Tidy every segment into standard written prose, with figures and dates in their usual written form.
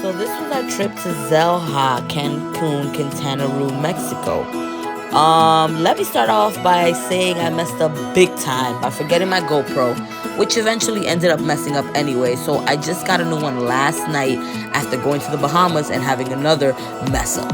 So this was our trip to XelHa, Cancun, Quintana Roo, Mexico. Let me start off by saying I messed up big time by forgetting my GoPro, which eventually ended up messing up anyway. So I just got a new one last night after going to the Bahamas and having another mess up.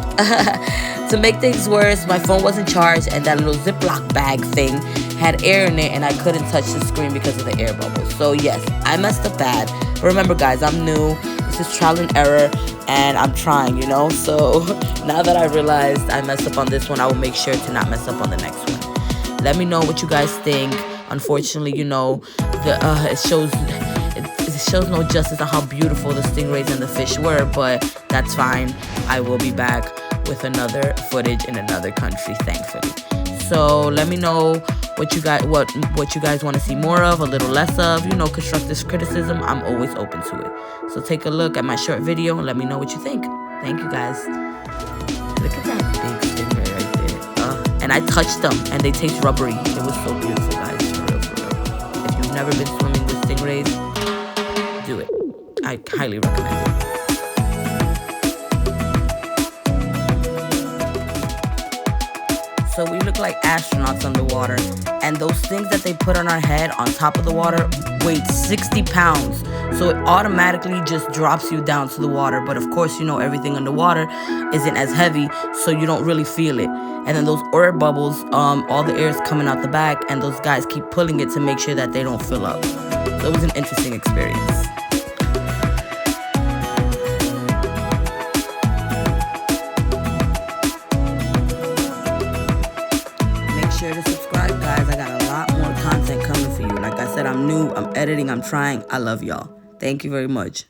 To make things worse, my phone wasn't charged and that little Ziploc bag thing had air in it and I couldn't touch the screen because of the air bubbles. So yes, I messed up bad. But remember guys, I'm new. This is trial and error and I'm trying, you know. So now that I realized I messed up on this one, I will make sure to not mess up on the next one. Let me know what you guys think. Unfortunately, you know, it shows no justice on how beautiful the stingrays and the fish were, but that's fine. I will be back with another footage in another country, thankfully. So let me know what you guys want to see more of, a little less of, you know, constructive criticism. I'm always open to it. So take a look at my short video and let me know what you think. Thank you guys. Look at that big stingray right there. And I touched them and they taste rubbery. It was so beautiful, guys. For real, for real. If you've never been swimming with stingrays, do it. I highly recommend it. So we look like astronauts underwater. And those things that they put on our head on top of the water weighed 60 pounds. So it automatically just drops you down to the water. But of course, you know, everything underwater isn't as heavy, so you don't really feel it. And then those air bubbles, all the air is coming out the back, and those guys keep pulling it to make sure that they don't fill up. So it was an interesting experience. Sure to subscribe, guys. I got a lot more content coming for you. Like I said, I'm new, I'm editing, I'm trying. I love y'all. Thank you very much.